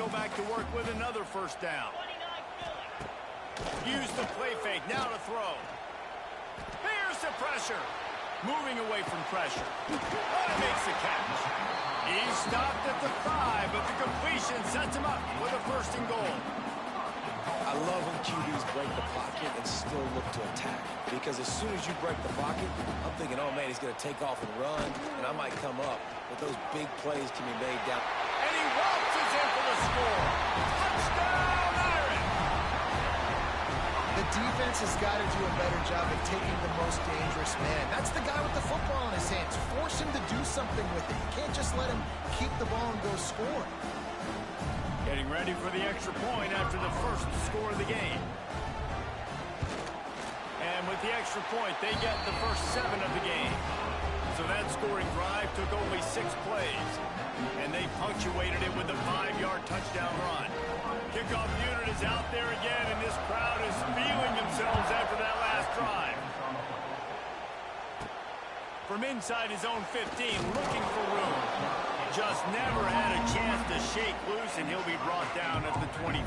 go back to work with another first down. Use the play fake. Now to throw. Here's the pressure. Moving away from pressure. Makes the catch. He's stopped at the 5, but the completion sets him up for the first and goal. I love when QBs break the pocket and still look to attack. Because as soon as you break the pocket, I'm thinking, oh, man, he's going to take off and run, and I might come up. But those big plays can be made down. And he waltzes in for the score. Touchdown, Iron! The defense has got to do a better job of taking the most dangerous man. That's the guy with the football in his hands. Force him to do something with it. You can't just let him keep the ball and go score. Getting ready for the extra point after the first score of the game. And with the extra point, they get the first 7 of the game. So that scoring drive took only 6 plays. And they punctuated it with a 5-yard touchdown run. Kickoff unit is out there again, and this crowd is feeling themselves after that last drive. From inside his own 15, looking for room. Just never had a chance to shake loose, and he'll be brought down at the 24.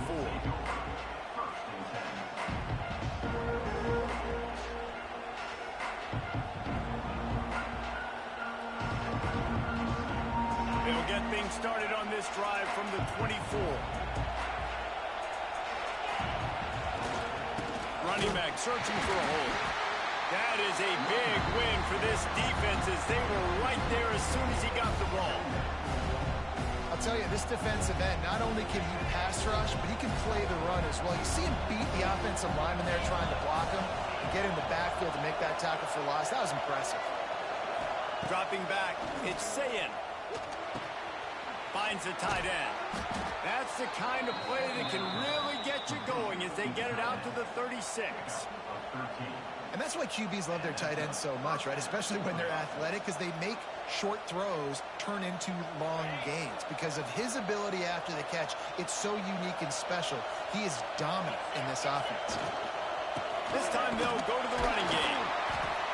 They'll get things started on this drive from the 24. Running back searching for a hole. That is a big win for this defense as they were right there as soon as he got the ball. I'll tell you, this defensive end, not only can he pass rush, but he can play the run as well. You see him beat the offensive lineman there trying to block him and get in the backfield to make that tackle for loss. That was impressive. Dropping back, it's Sayin. Finds the tight end. That's the kind of play that can really get you going as they get it out to the 36. And that's why QBs love their tight ends so much, right? Especially when they're athletic, because they make short throws turn into long gains. Because of his ability after the catch, it's so unique and special. He is dominant in this offense. This time they'll go to the running game.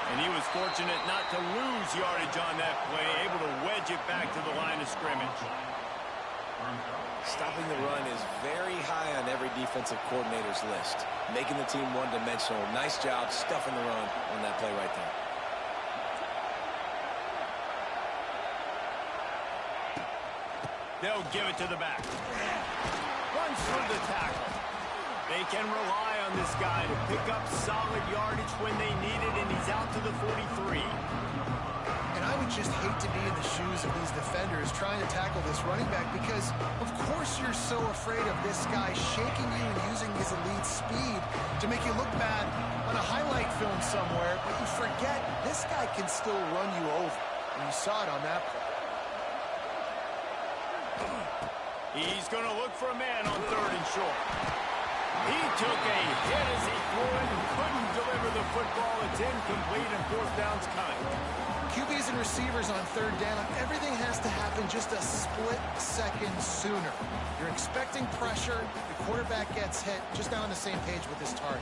And he was fortunate not to lose yardage on that play, able to wedge it back to the line of scrimmage. Stopping the run is very high on every defensive coordinator's list. Making the team one-dimensional. Nice job stuffing the run on that play right there. They'll give it to the back. Runs through the tackle. They can rely on this guy to pick up solid yardage when they need it, and he's out to the 43. And I would just hate to be in the shoes of these defenders trying to tackle this running back because, of course, you're so afraid of this guy shaking you and using his elite speed to make you look bad on a highlight film somewhere, but you forget this guy can still run you over. And you saw it on that play. He's going to look for a man on 3rd and short. He took a hit as he threw it and couldn't deliver the football. It's incomplete and 4th down's coming. QBs and receivers on 3rd down, everything has to happen just a split second sooner. You're expecting pressure, the quarterback gets hit, just not on the same page with his target.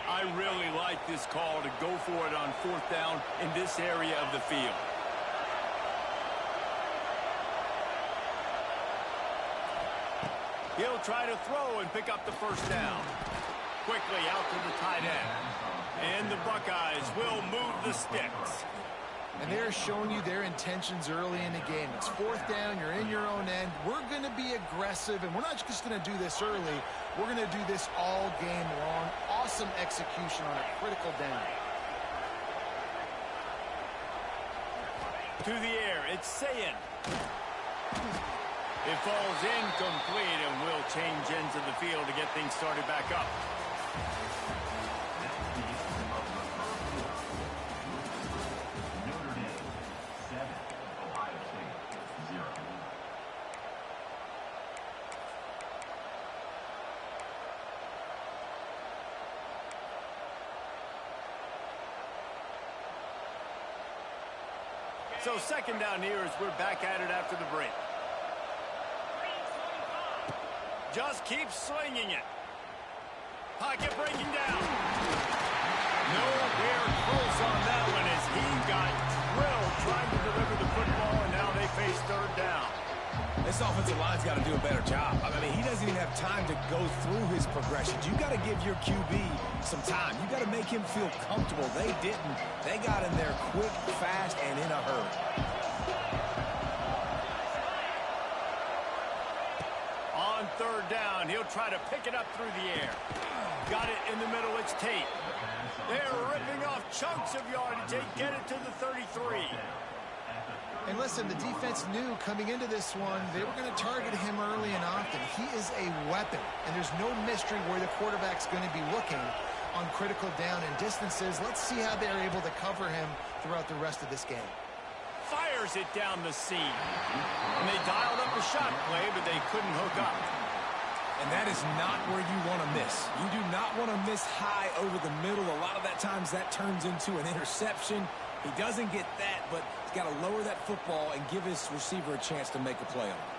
I really like this call to go for it on 4th down in this area of the field. He'll try to throw and pick up the first down. Quickly out to the tight end. And the Buckeyes will move the sticks. And they're showing you their intentions early in the game. It's 4th down, you're in your own end. We're going to be aggressive, and we're not just going to do this early. We're going to do this all game long. Awesome execution on a critical down. To the air, it's Sayin. It falls incomplete, and will change ends of the field to get things started back up. So 2nd down here as we're back at it after the break. Just keep swinging it. Pocket breaking down. Nowhere close on that one as he got drilled trying to deliver He's got to do a better job. I mean, he doesn't even have time to go through his progressions. You got to give your QB some time. You got to make him feel comfortable. They didn't. They got in there quick, fast, and in a hurry. On third down, he'll try to pick it up through the air. Got it in the middle. It's Tate. They're ripping off chunks of yardage. They get it to the 33. And listen, the defense knew coming into this one, they were going to target him early and often. He is a weapon, and there's no mystery where the quarterback's going to be looking on critical down and distances. Let's see how they're able to cover him throughout the rest of this game. Fires it down the seam. And they dialed up a shot play, but they couldn't hook up. And that is not where you want to miss. You do not want to miss high over the middle. A lot of that times that turns into an interception. He doesn't get that, but he's got to lower that football and give his receiver a chance to make a play on it.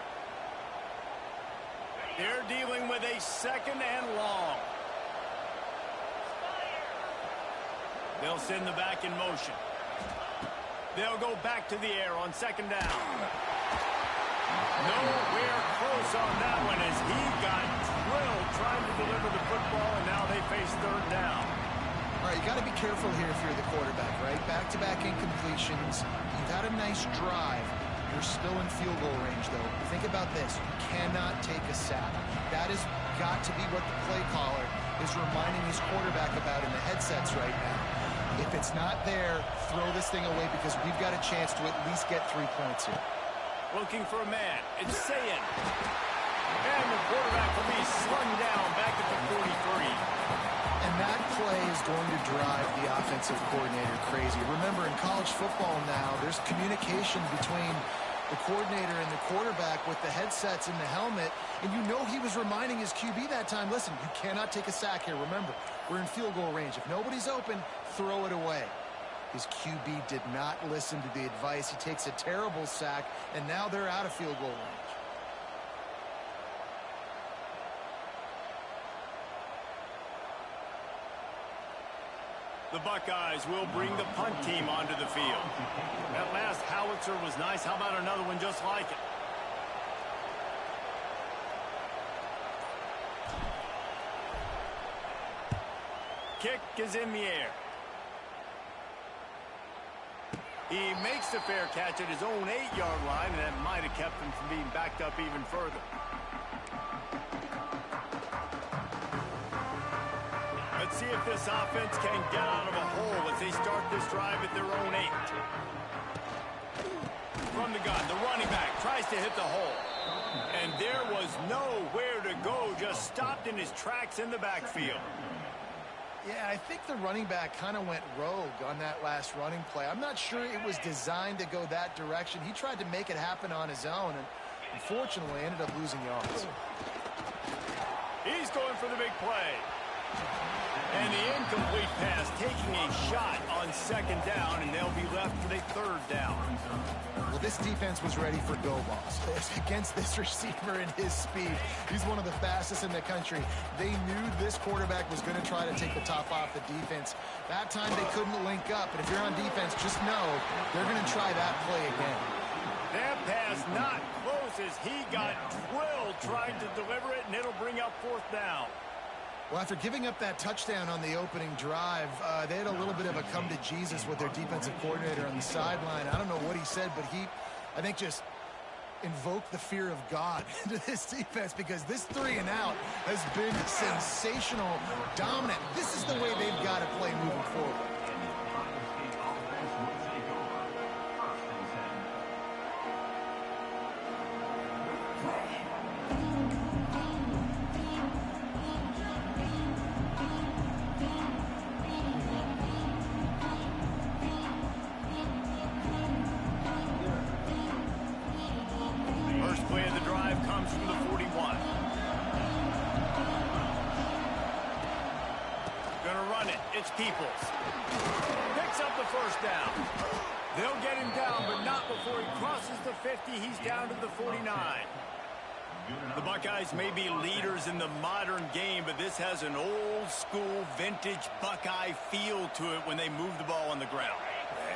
They're dealing with a second and long. They'll send the back in motion. They'll go back to the air on second down. Nowhere close on that one as he got drilled trying to deliver the football, and now they face third down. All right, you got to be careful here if you're the quarterback, right? Back-to-back incompletions. You've had a nice drive. You're still in field goal range, though. Think about this. You cannot take a sack. That has got to be what the play caller is reminding his quarterback about in the headsets right now. If it's not there, throw this thing away because we've got a chance to at least get 3 points here. Looking for a man. It's Sayin. And the quarterback will be slung down back at the 43. And that play is going to drive the offensive coordinator crazy. Remember, in college football now, there's communication between the coordinator and the quarterback with the headsets and the helmet. And you know he was reminding his QB that time, listen, you cannot take a sack here. Remember, we're in field goal range. If nobody's open, throw it away. His QB did not listen to the advice. He takes a terrible sack, and now they're out of field goal range. The Buckeyes will bring the punt team onto the field. That last howitzer was nice. How about another one just like it? Kick is in the air. He makes the fair catch at his own 8-yard line, and that might have kept him from being backed up even further. Let's see if this offense can get out of a hole as they start this drive at their own 8. From the gun, the running back tries to hit the hole. And there was nowhere to go, just stopped in his tracks in the backfield. Yeah, I think the running back kind of went rogue on that last running play. I'm not sure it was designed to go that direction. He tried to make it happen on his own, and unfortunately ended up losing yards. He's going for the big play. And the incomplete pass taking a shot on second down, and they'll be left with a third down. Well, this defense was ready for go balls. Against this receiver and his speed, he's one of the fastest in the country. They knew this quarterback was going to try to take the top off the defense. That time they couldn't link up, but if you're on defense, just know they're going to try that play again. That pass not close as he got drilled trying to deliver it, and it'll bring up fourth down. Well, after giving up that touchdown on the opening drive, they had a little bit of a come to Jesus with their defensive coordinator on the sideline. I don't know what he said, but he, I think, just invoked the fear of God into this defense because this 3 and out has been sensational, dominant. This is the way they've got to play moving forward. Peoples picks up the first down. They'll get him down, but not before he crosses the 50. He's down to the 49. The Buckeyes may be leaders in the modern game, but this has an old school vintage Buckeye feel to it when they move the ball on the ground.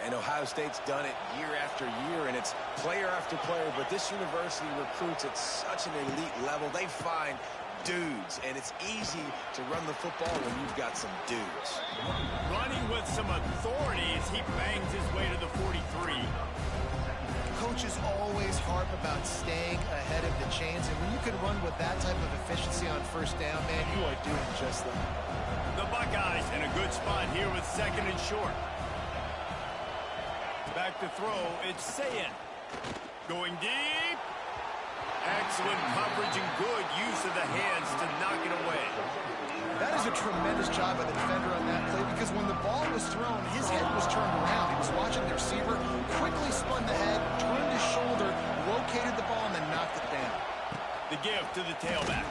And Ohio State's done it year after year, and it's player after player. But this university recruits at such an elite level. They find dudes, and it's easy to run the football when you've got some dudes. Running with some authority as he bangs his way to the 43. Coaches always harp about staying ahead of the chains, and when you can run with that type of efficiency on first down, man, you are doing just that. The Buckeyes in a good spot here with 2nd and short. Back to throw, it's Sayin. Going deep. Excellent coverage and good use of the hands to knock it away. That is a tremendous job by the defender on that play, because when the ball was thrown, his head was turned around. He was watching the receiver, quickly spun the head, turned his shoulder, located the ball, and then knocked it down. The give to the tailback.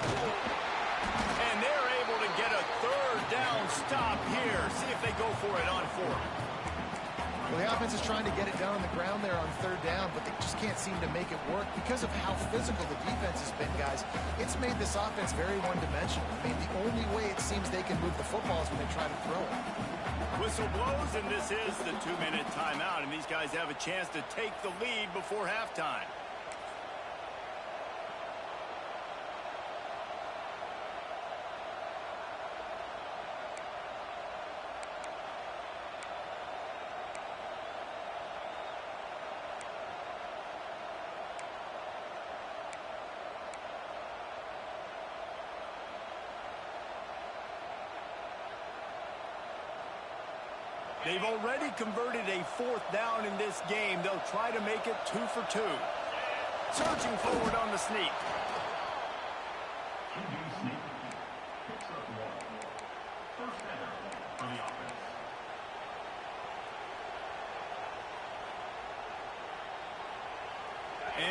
And they're able to get a 3rd down stop here. See if they go for it on 4th. Well, the offense is trying to get it down on the ground there on 3rd down, but they just can't seem to make it work because of how physical the defense has been, guys. It's made this offense very one-dimensional. I mean, the only way it seems they can move the football is when they try to throw it. Whistle blows, and this is the 2-minute timeout, and these guys have a chance to take the lead before halftime. They've already converted a 4th down in this game. They'll try to make it 2 for 2. Surging forward on the sneak.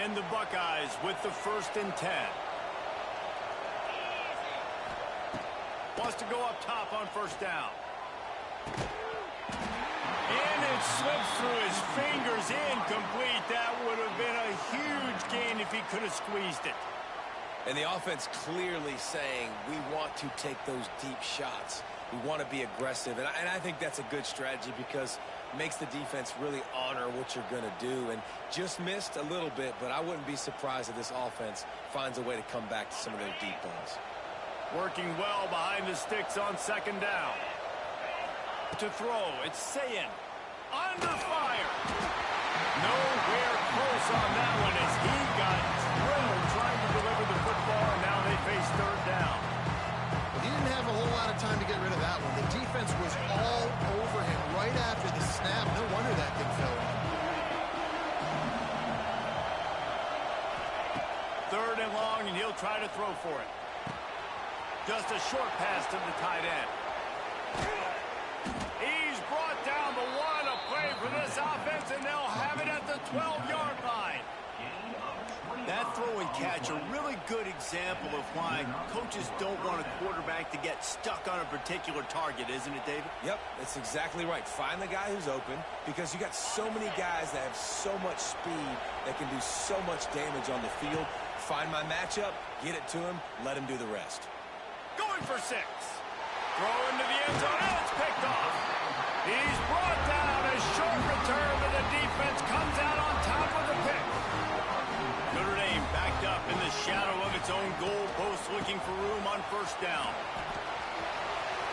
And the Buckeyes with the 1st and 10. Wants to go up top on 1st down. And it slips through his fingers, incomplete. That would have been a huge gain if he could have squeezed it. And the offense clearly saying, we want to take those deep shots. We want to be aggressive. And I think that's a good strategy because it makes the defense really honor what you're going to do. And just missed a little bit, but I wouldn't be surprised if this offense finds a way to come back to some of their deep balls. Working well behind the sticks on 2nd down. To throw, it's Sayin. Under fire. Nowhere close on that one as he got drilled trying to deliver the football, and now they face 3rd down. Well, he didn't have a whole lot of time to get rid of that one. The defense was all over him right after the snap. No wonder that thing fell out. 3rd and long, and he'll try to throw for it. Just a short pass to the tight end. He's brought down the one, a play for this offense, and they'll have it at the 12-yard line. That throw and catch, a really good example of why coaches don't want a quarterback to get stuck on a particular target, isn't it, David? Yep, that's exactly right. Find the guy who's open because you got so many guys that have so much speed that can do so much damage on the field. Find my matchup, get it to him, let him do the rest. Going for 6. Throw into the end zone, and it's picked off. He's brought down. A short return, but the defense comes out on top of the pick. Notre Dame backed up in the shadow of its own goal post, looking for room on 1st down.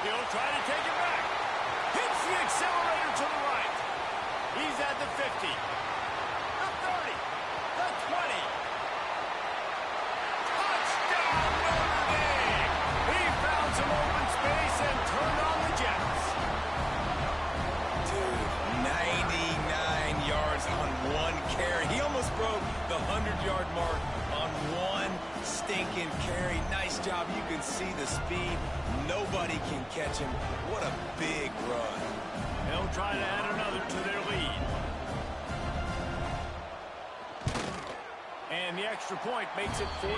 He'll try to take it back. Hits the accelerator to the right. He's at the 50. The 30. The 20. Touchdown, Notre Dame! He found some open space and turned on the Jets. Dude, 99 yards on one carry. He almost broke the 100-yard mark on one stinking carry. Nice job. You can see the speed. Nobody can catch him. What a big run. They'll try to add another to their lead. And the extra point makes it 14-0.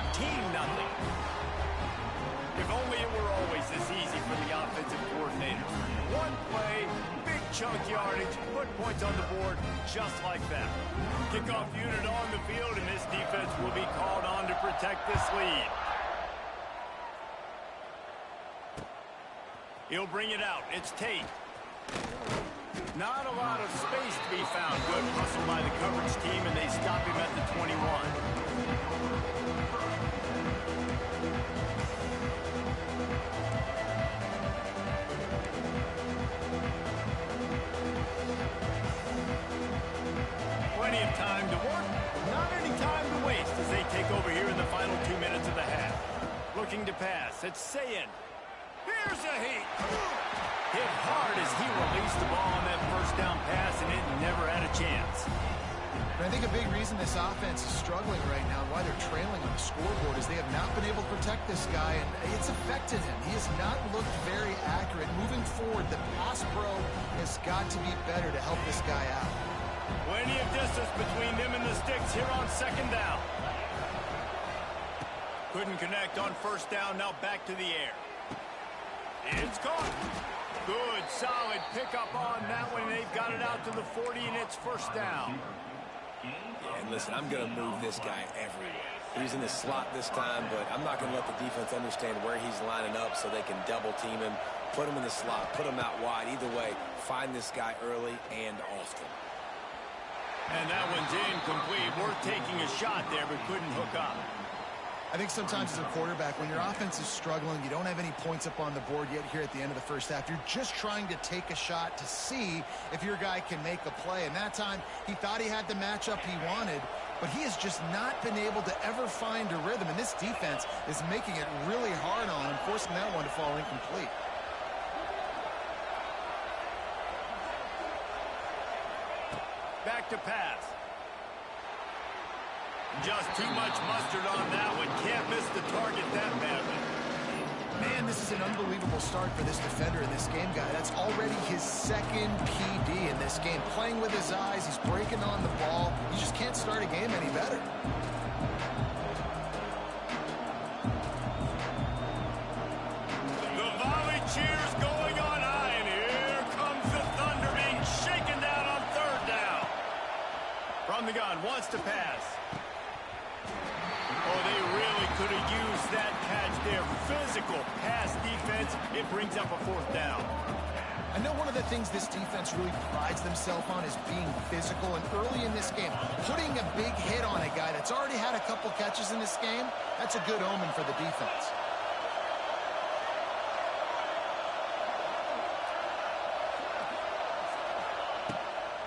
If only it were always this easy for the offensive coordinator. One play, big chunk yardage, put points on the board just like that. Kickoff unit on the field, and this defense will be called on to protect this lead. He'll bring it out. It's Tate. Not a lot of space to be found. Good hustle by the coverage team, and they stop him at the 21. Plenty of time to work. Not any time to waste as they take over here in the final 2 minutes of the half. Looking to pass. It's Sayin. Here's a heat. Hit hard as he released the ball on that first down pass, and it never had a chance. And I think a big reason this offense is struggling right now and why they're trailing on the scoreboard is they have not been able to protect this guy, and it's affected him. He has not looked very accurate. Moving forward, the pass pro has got to be better to help this guy out. Plenty of distance between them and the sticks here on second down. Couldn't connect on first down, now back to the air. It's caught. Good, solid pickup on that one. They've got it out to the 40, and it's first down. Yeah, and listen, I'm going to move this guy everywhere. He's in the slot this time, but I'm not going to let the defense understand where he's lining up so they can double team him, put him in the slot, put him out wide. Either way, find this guy early and often. And that one's incomplete. Worth taking a shot there, but couldn't hook up. I think sometimes as a quarterback, when your offense is struggling, you don't have any points up on the board yet here at the end of the first half. You're just trying to take a shot to see if your guy can make a play. And that time, he thought he had the matchup he wanted, but he has just not been able to ever find a rhythm. And this defense is making it really hard on him, forcing that one to fall incomplete. Back to pass. Just too much mustard on that one. Can't miss the target that badly. Man, this is an unbelievable start for this defender in this game, guy. That's already his second PD in this game. Playing with his eyes, he's breaking on the ball. You just can't start a game any better. The volley cheers going on high, and here comes the Thunder being shaken down on third down. From the gun, wants to pass. Oh, they really could have used that catch there. Physical pass defense. It brings up a fourth down. I know one of the things this defense really prides themselves on is being physical, and early in this game, putting a big hit on a guy that's already had a couple catches in this game, that's a good omen for the defense.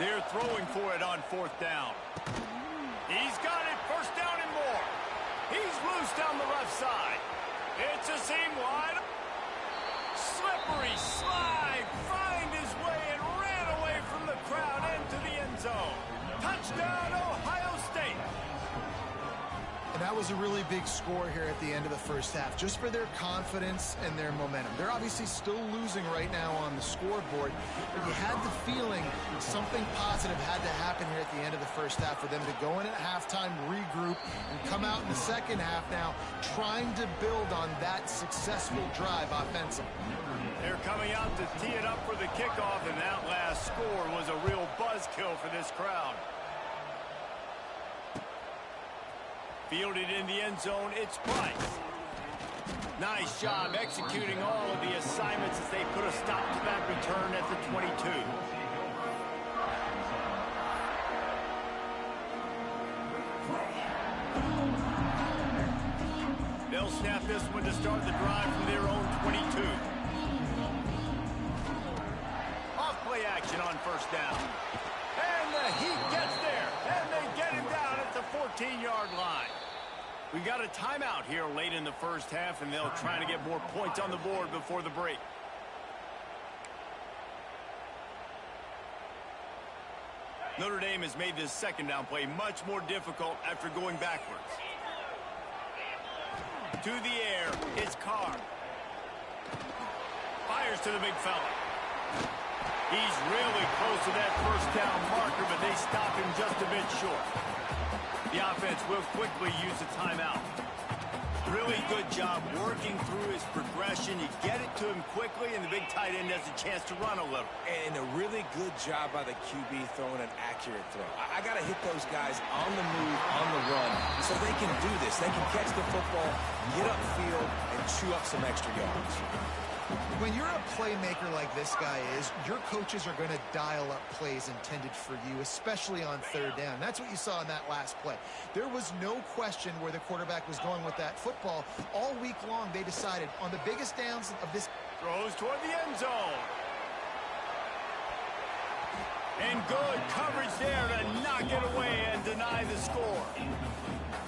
They're throwing for it on fourth down. He's got it. First down and more. He's loose down the left side. It's a seam wide. Slippery slide. Find his way and ran away from the crowd into the end zone. Touchdown, Ohio State. And that was a really big score here at the end of the first half, just for their confidence and their momentum. They're obviously still losing right now on the scoreboard, but you had the feeling something positive had to happen here at the end of the first half for them to go in at halftime, regroup, and come out in the second half now trying to build on that successful drive offensively. They're coming out to tee it up for the kickoff, and that last score was a real buzzkill for this crowd. Fielded in the end zone, it's Price. Nice job executing all of the assignments as they put a stop to that return at the 22. They'll snap this one to start the drive from their own 22. Off play action on first down. And the Heat gets there, and they get him down at the 14-yard line. We got a timeout here late in the first half, and they'll try to get more points on the board before the break. Notre Dame has made this second down play much more difficult after going backwards. To the air, it's Carr. Fires to the big fella. He's really close to that first down marker, but they stop him just a bit short. The offense will quickly use a timeout. Really good job working through his progression. You get it to him quickly, and the big tight end has a chance to run a little. And a really good job by the QB throwing an accurate throw. I got to hit those guys on the move, on the run, so they can do this. They can catch the football, get upfield, and chew up some extra yards. When you're a playmaker like this guy is, your coaches are going to dial up plays intended for you, especially on third down. That's what you saw in that last play. There was no question where the quarterback was going with that football. All week long, they decided on the biggest downs of this. Throws toward the end zone. And good coverage there to knock it away and deny the score.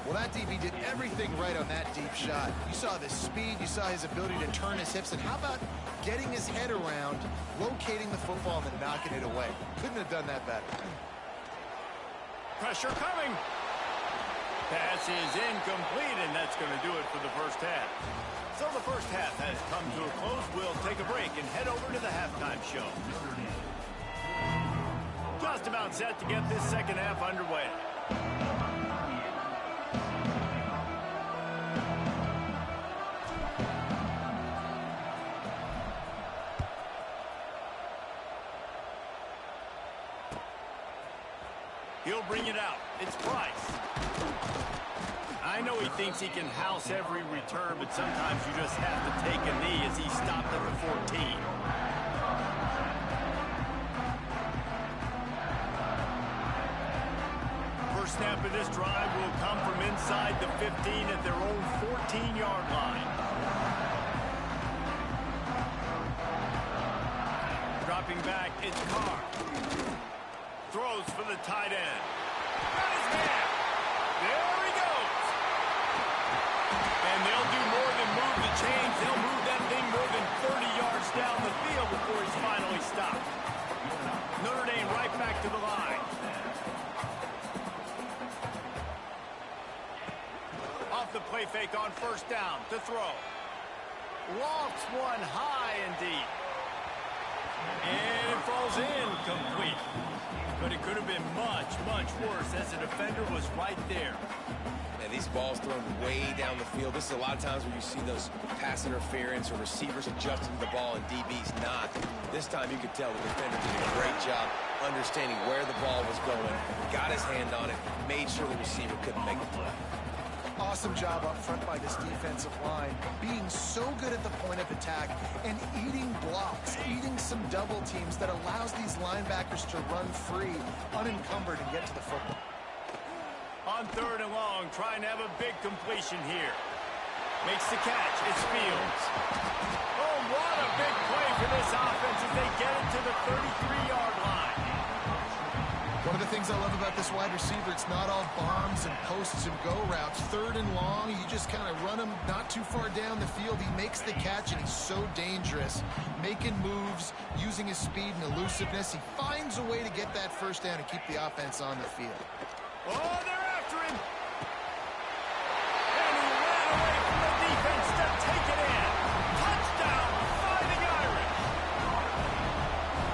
Well, that DB did everything right on that deep shot. You saw the speed, you saw his ability to turn his hips, and how about getting his head around, locating the football, and then knocking it away? Couldn't have done that better. Pressure coming. Pass is incomplete, and that's going to do it for the first half. So the first half has come to a close. We'll take a break and head over to the halftime show. Just about set to get this second half underway. He'll bring it out. It's Price. I know he thinks he can house every return, but sometimes you just have to take a knee as he stopped at the 14. First snap of this drive will come from inside the 15 at their own 14-yard line. Dropping back, it's Carr. Throws for the tight end. Got his hand. There he goes. And they'll do more than move the chains. They'll move that thing more than 30 yards down the field before he's finally stopped. Notre Dame right back to the line. Off the play fake on first down to throw. Lofts one high and deep. And it falls incomplete. But it could have been much, much worse as the defender was right there. Man, these balls thrown way down the field. This is a lot of times where you see those pass interference or receivers adjusting to the ball and DBs not. This time you could tell the defender did a great job understanding where the ball was going, got his hand on it, made sure the receiver couldn't make the play. Awesome job up front by this defensive line, being so good at the point of attack and eating blocks, eating some double teams that allows these linebackers to run free, unencumbered, and get to the football. On third and long, trying to have a big completion here. Makes the catch. It's Fields. Oh, what a big play for this offense as they get it to the 33-yard line. One of the things I love about this wide receiver, it's not all bombs and posts and go routes. Third and long, you just kind of run him not too far down the field. He makes the catch, and he's so dangerous, making moves, using his speed and elusiveness. He finds a way to get that first down and keep the offense on the field. Oh, they're after him. And he ran away from the defense to take it in. Touchdown, Fighting Irish.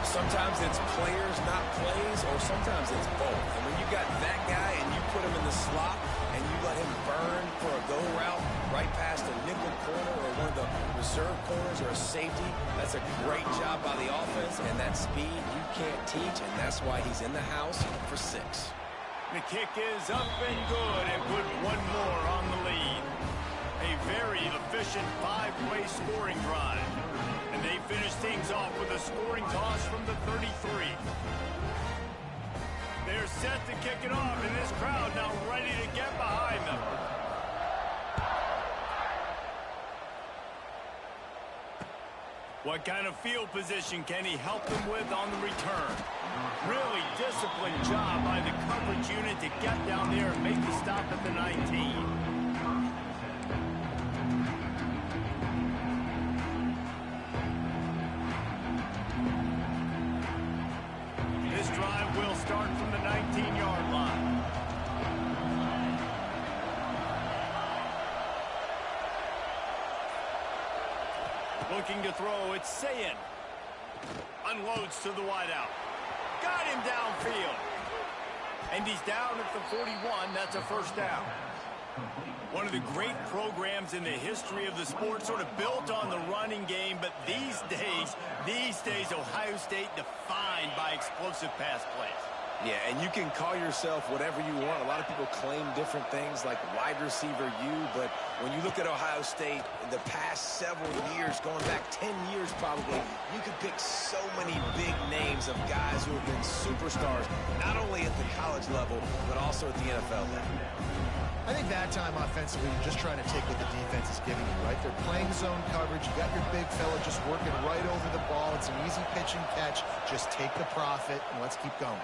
Sometimes it's players, not plays, or sometimes it's both. And when you got that guy and you put him in the slot and you let him burn for a go route right past a nickel corner or one of the reserve corners or a safety, that's a great job by the offense. And that speed you can't teach, and that's why he's in the house for 6. The kick is up and good and put one more on the lead. A very efficient 5-play scoring drive. And they finish things off with a scoring toss from the 33. They're set to kick it off, and this crowd now ready to get behind them. What kind of field position can he help them with on the return? Really disciplined job by the coverage unit to get down there and make the stop at the 19. This drive will start from the 19-yard line. Looking to throw, it's Sayin. Unloads to the wideout. Got him downfield. And he's down at the 41. That's a first down. One of the great programs in the history of the sport, sort of built on the running game, but these days, Ohio State defined by explosive pass plays. Yeah, and you can call yourself whatever you want. A lot of people claim different things like wide receiver U, but when you look at Ohio State, the past several years, going back 10 years probably, you could pick so many big names of guys who have been superstars, not only at the college level, but also at the NFL level. I think that time offensively, you're just trying to take what the defense is giving you, right? They're playing zone coverage. You got your big fella just working right over the ball. It's an easy pitch and catch. Just take the profit, and let's keep going.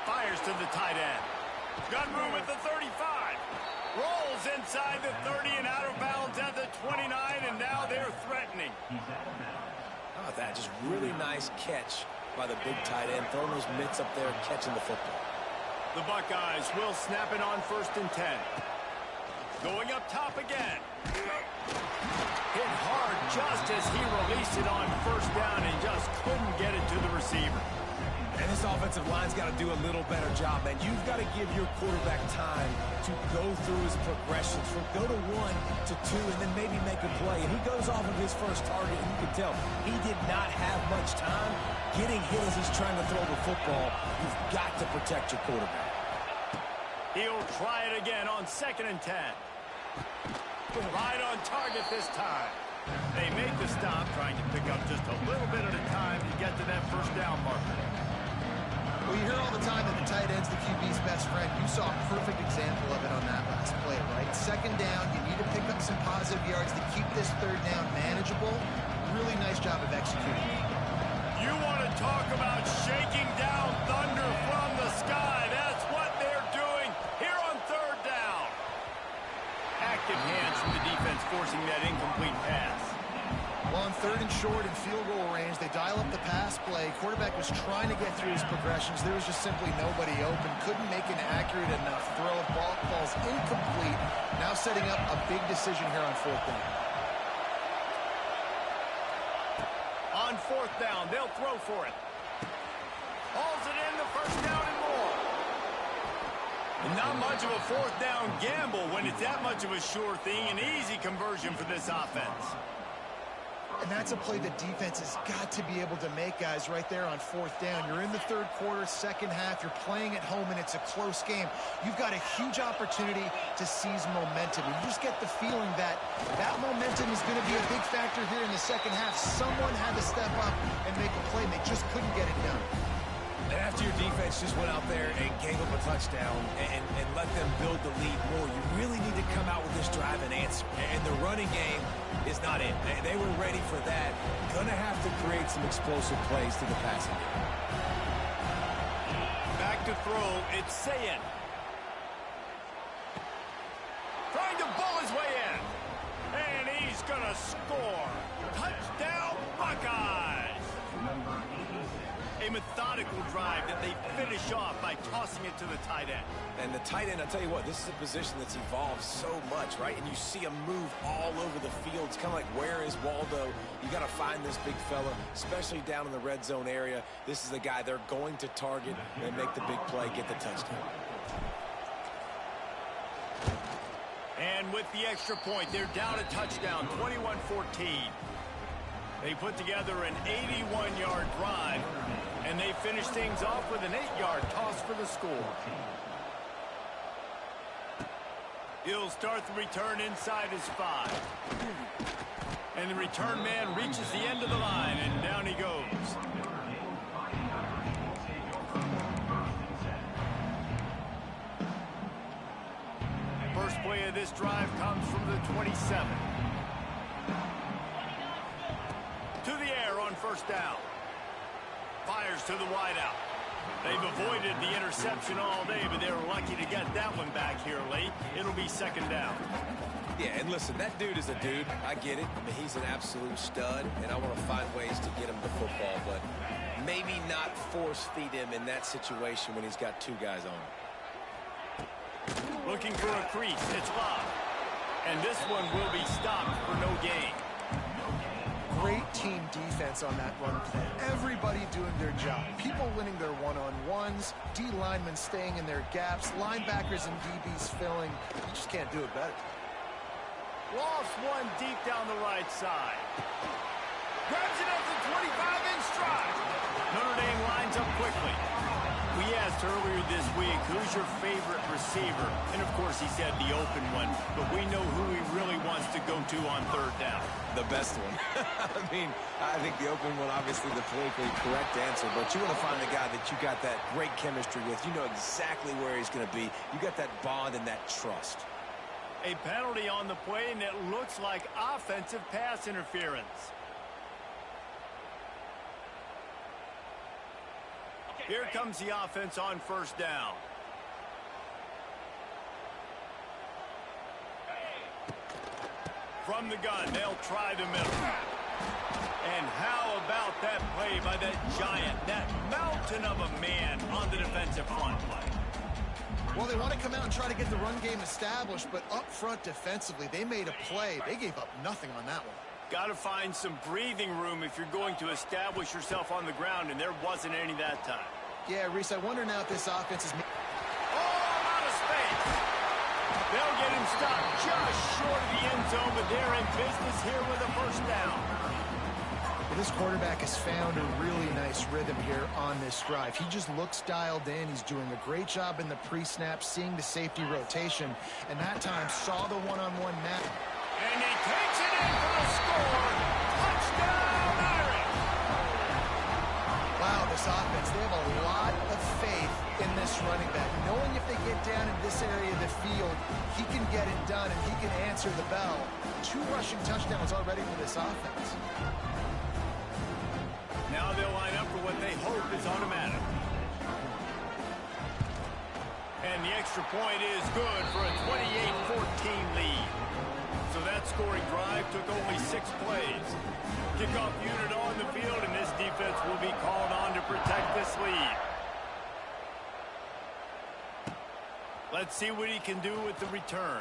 Fires to the tight end. Got room at the 35. Rolls inside the 30 and out of bounds at the 29, and now they're threatening. How about that? Just really nice catch by the big tight end. Throwing those mitts up there, catching the football. The Buckeyes will snap it on 1st and 10. Going up top again. Hit hard just as he released it on 1st down and just couldn't get it to the receiver. And this offensive line's got to do a little better job, man. You've got to give your quarterback time to go through his progressions from go to 1 to 2 and then maybe make a play. And he goes off of his first target, and you can tell he did not have much time getting hit as he's trying to throw the football. You've got to protect your quarterback. He'll try it again on 2nd and 10. Right on target this time. They make the stop, trying to pick up just a little bit at a time to get to that 1st down marker. Well, you hear all the time that the tight end's the QB's best friend. You saw a perfect example of it on that last play, right? 2nd down, you need to pick up some positive yards to keep this 3rd down manageable. Really nice job of executing. You want to talk about shaking down thunder from the sky. That's what they're doing here on 3rd down. Active hands from the defense forcing that incomplete pass. Well, on 3rd and short and field goal range, they dial up the pass play. Quarterback was trying to get through his progressions. There was just simply nobody open. Couldn't make an accurate enough throw. Ball falls incomplete. Now setting up a big decision here on 4th down. On 4th down, they'll throw for it. Hauls it in the 1st down and more. And not much of a 4th down gamble when it's that much of a sure thing. An easy conversion for this offense. And that's a play the defense has got to be able to make, guys, right there on 4th down. You're in the 3rd quarter, 2nd half. You're playing at home, and it's a close game. You've got a huge opportunity to seize momentum. And you just get the feeling that that momentum is going to be a big factor here in the 2nd half. Someone had to step up and make a play, and they just couldn't get it done. And after your defense just went out there and gave up a touchdown and let them build the lead more, you really need to come out with this drive and answer. And the running game is not in. They were ready for that. Going to have to create some explosive plays to the passing game. Back to throw, it's Sayin. Trying to bull his way in. And he's going to score. Touchdown, Buckeyes. A methodical drive that they finish off by tossing it to the tight end. And the tight end, I'll tell you what, this is a position that's evolved so much, right? And you see him move all over the field. It's kind of like, where is Waldo? You got to find this big fella, especially down in the red zone area. This is the guy they're going to target and make the big play, get the touchdown. And with the extra point, they're down a touchdown, 21-14. They put together an 81-yard drive, and they finish things off with an 8-yard toss for the score. He'll start the return inside his 5. And the return man reaches the end of the line, and down he goes. First play of this drive comes from the 27. To the air on 1st down. Fires to the wideout. They've avoided the interception all day, but they were lucky to get that one back here late. It'll be 2nd down. Yeah, and listen, that dude is a dude. I get it. I mean, he's an absolute stud, and I want to find ways to get him the football, but maybe not force feed him in that situation when he's got 2 guys on him. Looking for a crease. It's Love. And this one will be stopped for no gain. Great team defense on that run play. Everybody doing their job. People winning their one-on-ones, D linemen staying in their gaps, linebackers and DBs filling. You just can't do it better. Lost one deep down the right side. Grabs it up to 25 in stride. Notre Dame lines up quickly. We asked earlier this week, who's your favorite receiver? And, of course, he said the open one, but we know who he really wants to go to on third down. The best one. I mean, I think the open one, obviously the politically correct answer, but you want to find the guy that you got that great chemistry with. You know exactly where he's going to be. You got that bond and that trust. A penalty on the play, and it looks like offensive pass interference. Here comes the offense on first down. From the gun, they'll try the middle. And how about that play by that giant, that mountain of a man on the defensive front? Well, they want to come out and try to get the run game established, but up front defensively, they made a play. They gave up nothing on that one. Got to find some breathing room if you're going to establish yourself on the ground, and there wasn't any that time. Yeah, Reese, I wonder now if this offense is... Oh, out of space! They'll get him stopped just short of the end zone, but they're in business here with a first down. Well, this quarterback has found a really nice rhythm here on this drive. He just looks dialed in. He's doing a great job in the pre-snap, seeing the safety rotation, and that time saw the one-on-one match. And he takes it in for the score. Touchdown, Irish! Wow, this offense, they have a lot of faith in this running back. Knowing if they get down in this area of the field, he can get it done and he can answer the bell. 2 rushing touchdowns already for this offense. Now they'll line up for what they hope is automatic. And the extra point is good for a 28-14 lead. So that scoring drive took only 6 plays. Kickoff unit on the field, and this defense will be called on to protect this lead. Let's see what he can do with the return.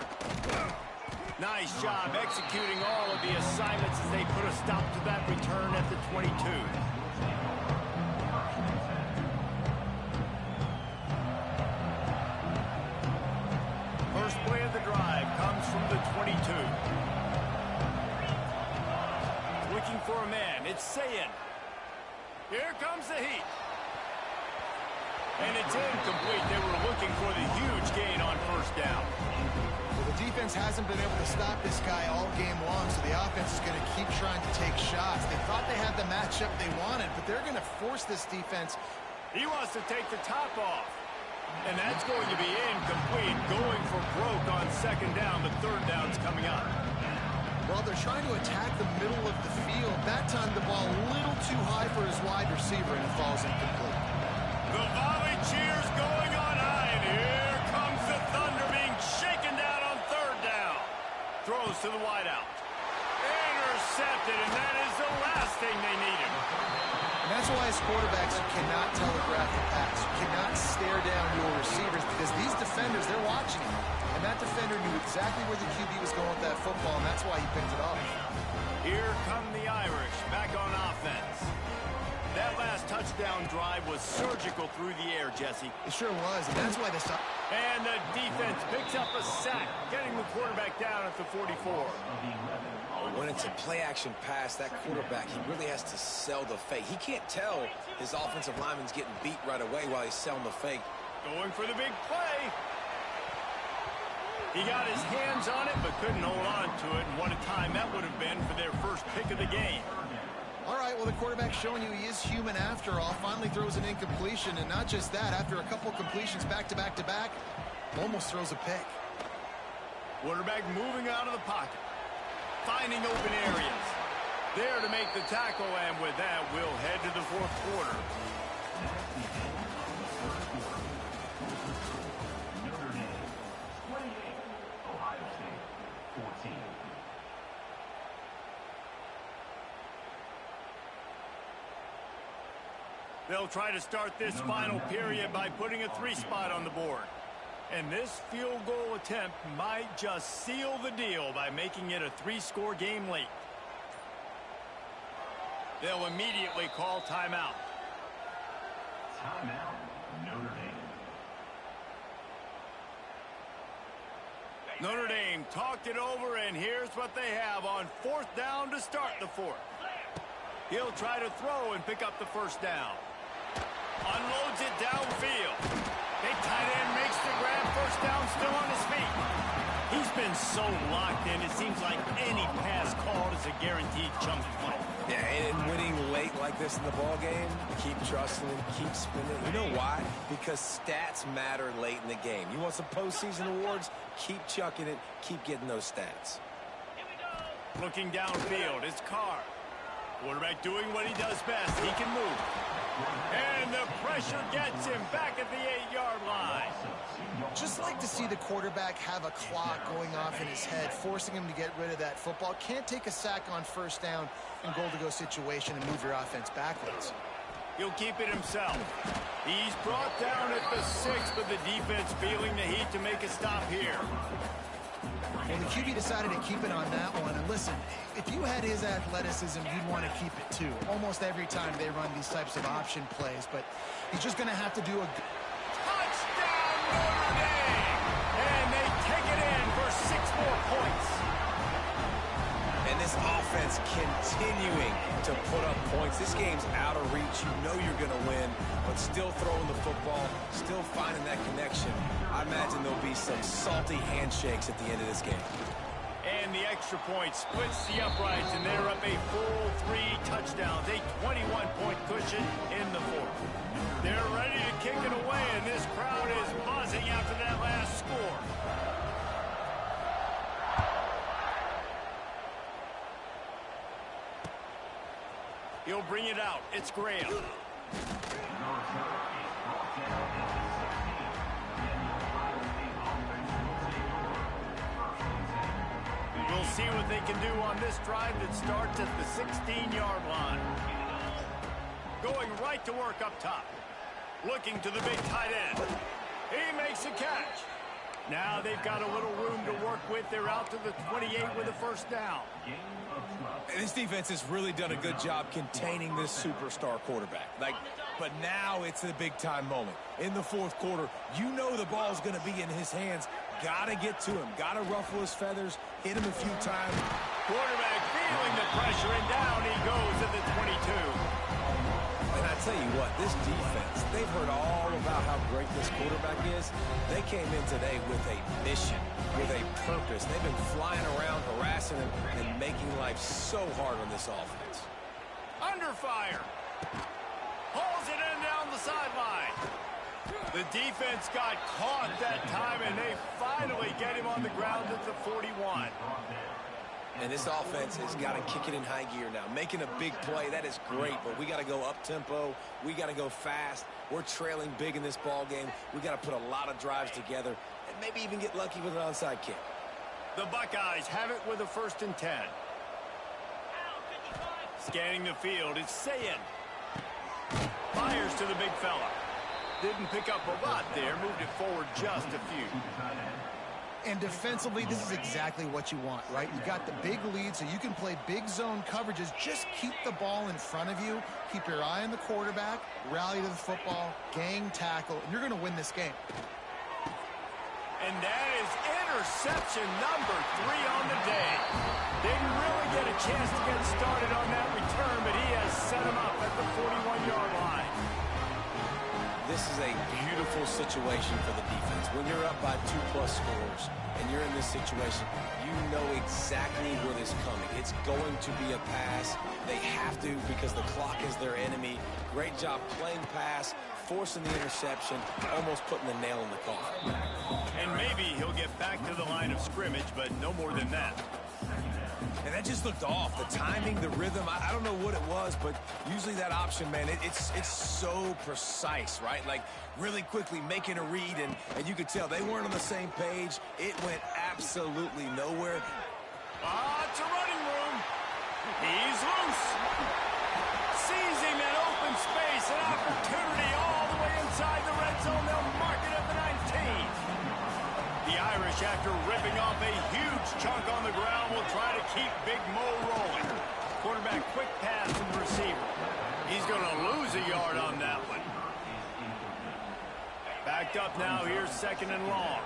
Nice job executing all of the assignments as they put a stop to that return at the 22. First play of the drive comes from the 22. Looking for a man. It's Sayin. Here comes the heat. And it's incomplete. They were looking for the huge gain on first down. Well, the defense hasn't been able to stop this guy all game long, so the offense is going to keep trying to take shots. They thought they had the matchup they wanted, but they're going to force this defense. He wants to take the top off. And that's going to be incomplete, going for broke on second down, but third down's coming up. Well, they're trying to attack the middle of the field. That time the ball a little too high for his wide receiver, and it falls incomplete. The volley cheers going on high, and here comes the Thunder being shaken down on third down. Throws to the wideout. Intercepted, and that is the last thing they needed. And that's why as quarterbacks, you cannot telegraph the pass. You cannot stare down your receivers because these defenders, they're watching him. And that defender knew exactly where the QB was going with that football, and that's why he picked it off. Here come the Irish back on offense. That last touchdown drive was surgical through the air, Jesse. It sure was, and that's why they stopped. And the defense picks up a sack, getting the quarterback down at the 44. When it's a play-action pass, that quarterback, he really has to sell the fake. He can't tell his offensive lineman's getting beat right away while he's selling the fake. Going for the big play. He got his hands on it, but couldn't hold on to it. And what a time that would have been for their first pick of the game. All right, well, the quarterback's showing you he is human after all. Finally throws an incompletion, and not just that, after a couple completions back-to-back-to-back, almost throws a pick. Quarterback moving out of the pocket. Finding open areas. There to make the tackle, and with that, we'll head to the fourth quarter. Notre Dame, 28. Ohio State, 14. They'll try to start this final period by putting a 3-spot on the board. And this field goal attempt might just seal the deal by making it a 3-score game late. They'll immediately call timeout. Timeout, Notre Dame. Notre Dame talked it over, and here's what they have on fourth down to start the fourth. He'll try to throw and pick up the first down. Unloads it downfield. Big tight end makes the grab. First down, still on his feet. He's been so locked in, it seems like any pass called is a guaranteed chunk play. Yeah, and winning late like this in the ball game, keep trusting him, keep spinning. You know why? Because stats matter late in the game. You want some postseason awards? Keep chucking it, keep getting those stats. Looking downfield, it's Carr. Quarterback doing what he does best. He can move. And the pressure gets him back at the 8-yard line. Just like to see the quarterback have a clock going off in his head, forcing him to get rid of that football. Can't take a sack on first down in goal-to-go situation and move your offense backwards. He'll keep it himself. He's brought down at the 6, but the defense feeling the heat to make a stop here. Well, the QB decided to keep it on that one. And listen, if you had his athleticism, you'd want to keep it too. Almost every time they run these types of option plays. But he's just going to have to do a... Touchdown, Notre Dame! And they take it in for 6 more points. And this offense continuing to put up points. This game's out of reach. You know you're going to win, but still throwing the football, still finding that connection. I imagine there'll be some salty handshakes at the end of this game. And the extra point splits the uprights, and they're up a full 3 touchdowns, a 21-point cushion in the 4th. They're ready to kick it away, and this crowd is buzzing after that last score. He'll bring it out. It's Graham. We'll see what they can do on this drive that starts at the 16-yard line. Going right to work up top. Looking to the big tight end. He makes a catch. Now they've got a little room to work with. They're out to the 28 with a first down. And this defense has really done a good job containing this superstar quarterback. But now it's a big-time moment. In the 4th quarter, you know the ball's going to be in his hands. Got to get to him. Got to ruffle his feathers. Hit him a few times. Quarterback feeling the pressure, and down he goes at the 22. And I tell you what, this defense, they've heard all about how great this quarterback is. They came in today with a mission, with a purpose. They've been flying around, harassing him, and making life so hard on this offense. Under fire. Hauls it in down the sideline. The defense got caught that time, and they finally get him on the ground at the 41. And this offense has got to kick it in high gear now. Making a big play, that is great, but we got to go up-tempo. We got to go fast. We're trailing big in this ball game. We got to put a lot of drives together and maybe even get lucky with an onside kick. The Buckeyes have it with a 1st and 10. Scanning the field, it's Sayin. Fires to the big fella. Didn't pick up a lot there, moved it forward just a few. And defensively, this is exactly what you want, right? You got the big lead, so you can play big zone coverages. Just keep the ball in front of you. Keep your eye on the quarterback. Rally to the football. Gang tackle. And you're going to win this game. And that is interception number 3 on the day. Didn't really get a chance to get started on that return, but he has set him up at the 41-yard line. This is a beautiful situation for the defense. When you're up by 2+ scores and you're in this situation, you know exactly what is coming. It's going to be a pass. They have to because the clock is their enemy. Great job playing pass, forcing the interception, almost putting the nail in the coffin. And maybe he'll get back to the line of scrimmage, but no more than that. And that just looked off. The timing, the rhythm, I don't know what it was, but usually that option, man, it's so precise, right? Like really quickly making a read, and you could tell they weren't on the same page. It went absolutely nowhere. It's a running room. He's loose. Sees him in open space, an opportunity all the way inside the red zone. They'll mark it at the 19. The Irish, after ripping off a huge chunk on the ground, will try to keep Big Mo rolling. Quarterback quick pass to the receiver. He's going to lose a yard on that one. Backed up now, here's 2nd and long.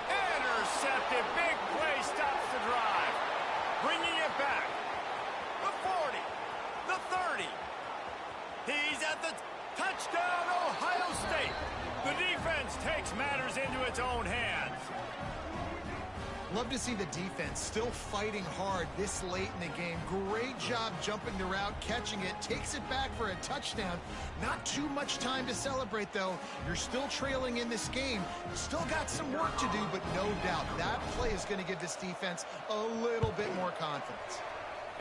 Intercepted, big play, stops the drive. Bringing it methods. Touchdown, Ohio State. The defense takes matters into its own hands. Love to see the defense still fighting hard this late in the game. Great job jumping the route, catching it, takes it back for a touchdown. Not too much time to celebrate, though. You're still trailing in this game. Still got some work to do, but no doubt that play is going to give this defense a little bit more confidence.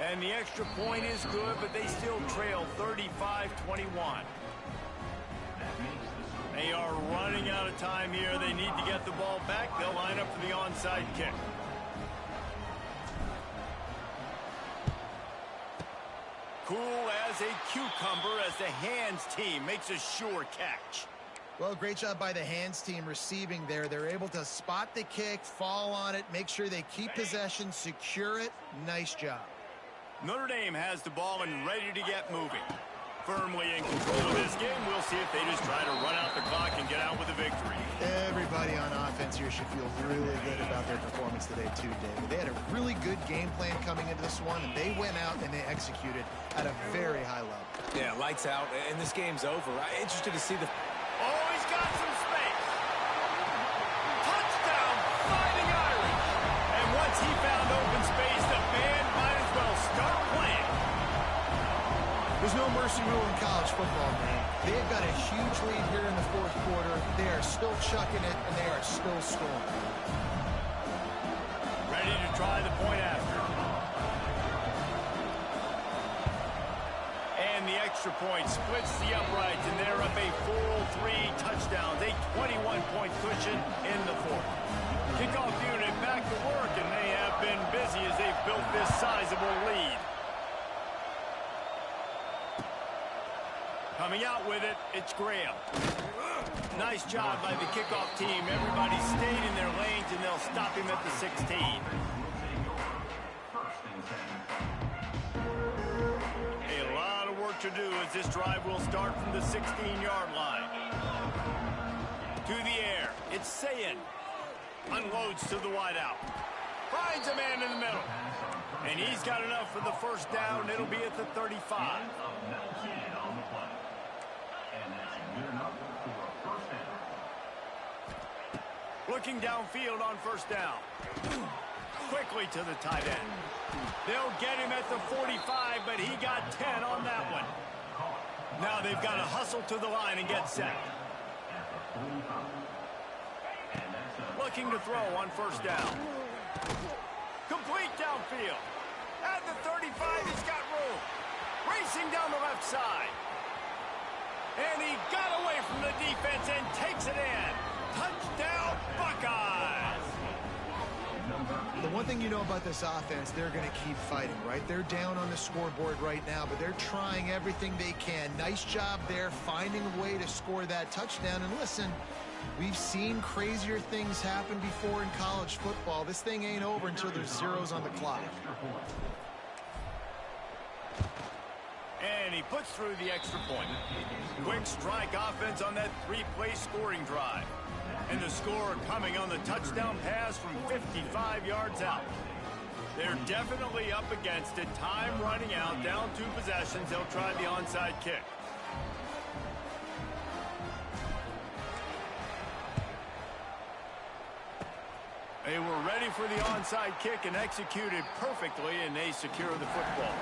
And the extra point is good, but they still trail 35-21. They are running out of time here. They need to get the ball back. They'll line up for the onside kick. Cool as a cucumber as the hands team makes a sure catch. Well, great job by the hands team receiving there. They're able to spot the kick, fall on it, make sure they keep possession, secure it. Nice job. Notre Dame has the ball and ready to get moving. Firmly in control of this game. We'll see if they just try to run out the clock and get out with a victory. Everybody on offense here should feel really good about their performance today too, David. They had a really good game plan coming into this one, and they went out and they executed at a very high level. Yeah, lights out, and this game's over. I'm interested to see the... Oh, he's got some space. Touchdown, Fighting Irish. And once he found open space, the band might as well start playing. There's no mercy rule in college football, man. They've got a huge lead here in the fourth quarter. They are still chucking it, and they are still scoring. Ready to try the point after. And the extra point splits the uprights, and they're up a full 3 touchdowns, a 21-point cushion in the fourth. Kickoff unit back to work, and they have been busy as they've built this sizable lead. Coming out with it, it's Graham. Nice job by the kickoff team. Everybody stayed in their lanes, and they'll stop him at the 16. A lot of work to do as this drive will start from the 16-yard line. To the air, it's Sayin. Unloads to the wideout. Finds a man in the middle. And he's got enough for the first down. It'll be at the 35. Looking downfield on first down. Quickly to the tight end. They'll get him at the 45, but he got 10 on that one. Now they've got to hustle to the line and get set. Looking to throw on first down. Complete downfield. At the 35, he's got room. Racing down the left side. And he got away from the defense and takes it in. Touchdown, Buckeyes! The one thing you know about this offense, they're going to keep fighting, right? They're down on the scoreboard right now, but they're trying everything they can. Nice job there, finding a way to score that touchdown. And listen, we've seen crazier things happen before in college football. This thing ain't over until there's zeros on the clock. And he puts through the extra point. Quick strike offense on that 3-play scoring drive. And the score coming on the touchdown pass from 55 yards out. They're definitely up against it. Time running out, down 2 possessions. They'll try the onside kick. They were ready for the onside kick and executed perfectly, and they secure the football.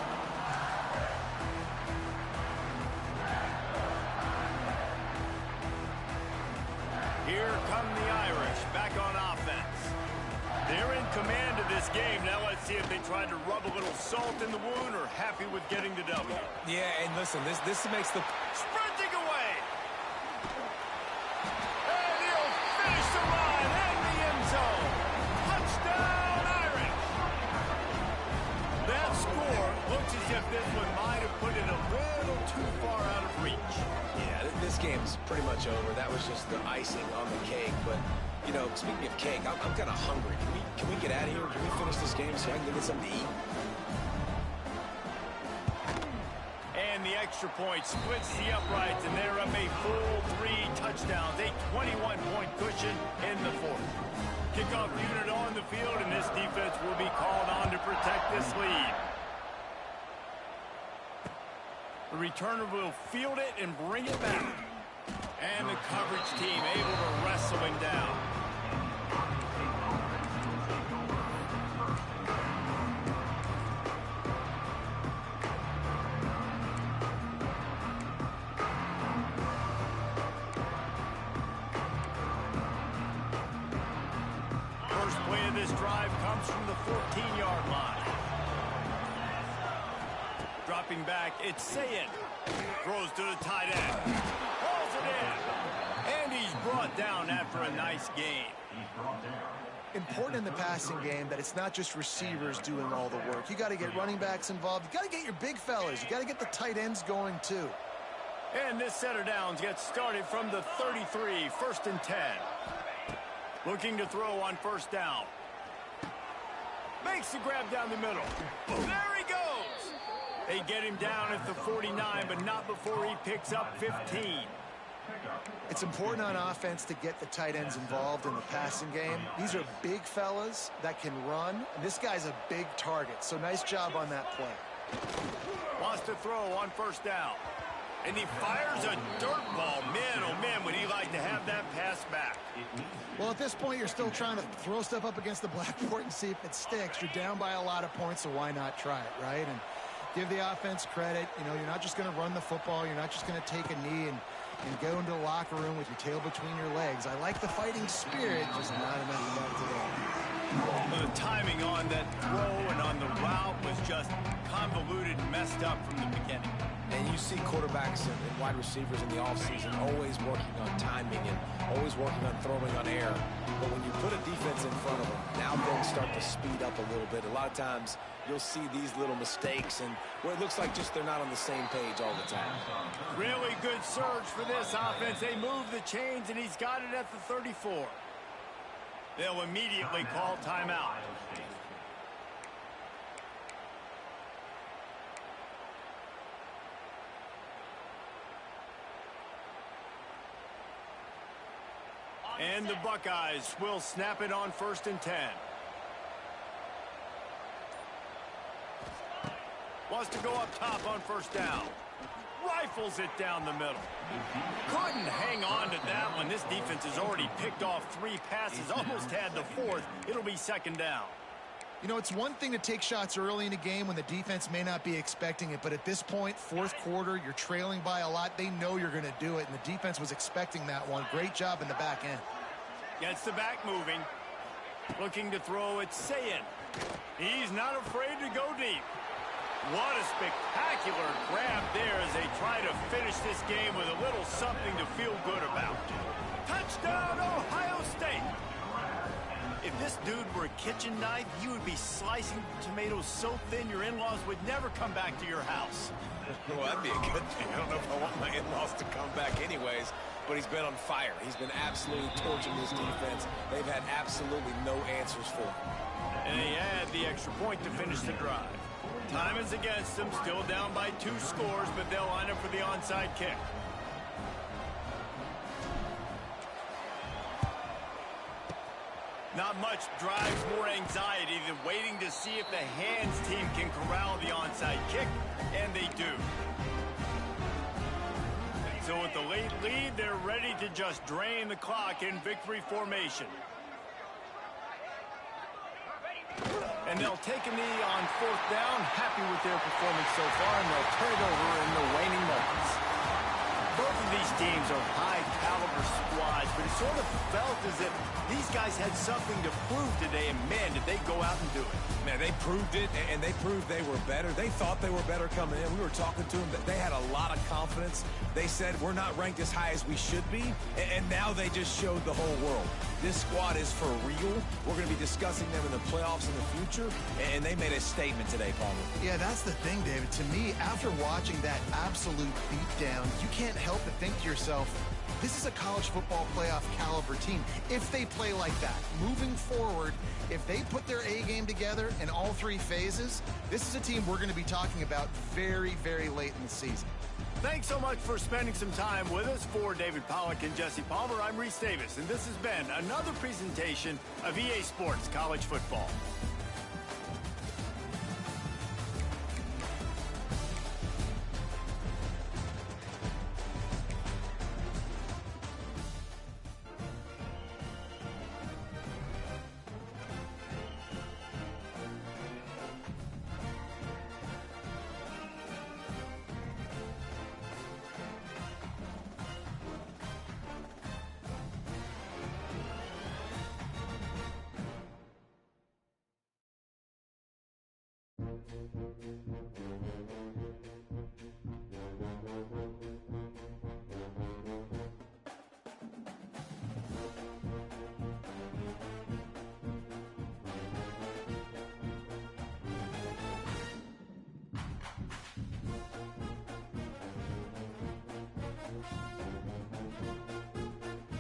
Here come the Irish back on offense. They're in command of this game. Now let's see if they try to rub a little salt in the wound or happy with getting the W. Yeah, and listen, this makes the... Sprinting away. And he'll finish the run in the end zone. Touchdown, Irish. That score looks as if this one might have put it a little too far out of reach. Yeah, this game's pretty much over. That was just the icing on the cake. But, you know, speaking of cake, I'm kind of hungry. Can we get out of here? Can we finish this game so I can get something to eat? And the extra point splits the uprights, and they're up a full 3 touchdowns, a 21-point cushion in the fourth. Kickoff unit on the field, and this defense will be called on to protect this lead. The returner will field it and bring it back. And the coverage team able to wrestle him down. First play of this drive comes from the 14-yard line. Dropping back, it's Sayin. Throws to the tight end. Hauls it in. And he's brought down after a nice gain. Important in the passing game that it's not just receivers doing all the work. You got to get running backs involved. You got to get your big fellas. You got to get the tight ends going too. And this set of downs gets started from the 33, 1st and 10. Looking to throw on first down. Makes the grab down the middle. There he goes. They get him down at the 49, but not before he picks up 15. It's important on offense to get the tight ends involved in the passing game. These are big fellas that can run, and this guy's a big target, so nice job on that play. Wants to throw on first down. And he fires a dirt ball. Man, oh man, would he like to have that pass back. Well, at this point, you're still trying to throw stuff up against the blackboard and see if it sticks. You're down by a lot of points, so why not try it, right? And give the offense credit. You know, you're not just going to run the football. You're not just going to take a knee and go into the locker room with your tail between your legs. I like the fighting spirit, just not enough of that today. The timing on that throw and on the route was just convoluted and messed up from the beginning. And you see quarterbacks and wide receivers in the offseason always working on timing and always working on throwing on air. But when you put a defense in front of them, now things start to speed up a little bit. A lot of times you'll see these little mistakes and where it looks like just they're not on the same page all the time. Really good surge for this offense. They move the chains, and he's got it at the 34. They'll immediately call timeout. And the Buckeyes will snap it on 1st and 10. Wants to go up top on first down. Rifles it down the middle. Couldn't hang on to that one. This defense has already picked off 3 passes, almost had the 4th. It'll be 2nd down. You know, it's one thing to take shots early in a game when the defense may not be expecting it, but at this point, 4th quarter, you're trailing by a lot. They know you're going to do it, and the defense was expecting that one. Great job in the back end. Gets the back moving. Looking to throw, it's Sayin. He's not afraid to go deep. What a spectacular grab there as they try to finish this game with a little something to feel good about. Touchdown, Ohio State! If this dude were a kitchen knife, you would be slicing tomatoes so thin your in-laws would never come back to your house. Well, that'd be a good thing. I don't know if I want my in-laws to come back anyways, but he's been on fire. He's been absolutely torching this defense. They've had absolutely no answers for him. And they add the extra point to finish the drive. Time is against them, still down by 2 scores, but they'll line up for the onside kick. Not much drives more anxiety than waiting to see if the hands team can corral the onside kick, and they do. So with the late lead, they're ready to just drain the clock in victory formation. And they'll take a knee on 4th down, happy with their performance so far, and they'll turn it over in the waning moments. Both of these teams are high-caliber squads, but it sort of felt as if these guys had something to prove today, and man, did they go out and do it. Man, they proved it, and they proved they were better. They thought they were better coming in. We were talking to them. They had a lot of confidence. They said, we're not ranked as high as we should be, and now they just showed the whole world. This squad is for real. We're going to be discussing them in the playoffs in the future, and they made a statement today, Palmer. Yeah, that's the thing, David. To me, after watching that absolute beatdown, you can't help but think to yourself, this is a college football playoff caliber team. If they play like that, moving forward, if they put their A game together in all 3 phases, this is a team we're going to be talking about very, very late in the season. Thanks so much for spending some time with us. For David Pollack and Jesse Palmer, I'm Reese Davis, and this has been another presentation of EA Sports College Football. Dame.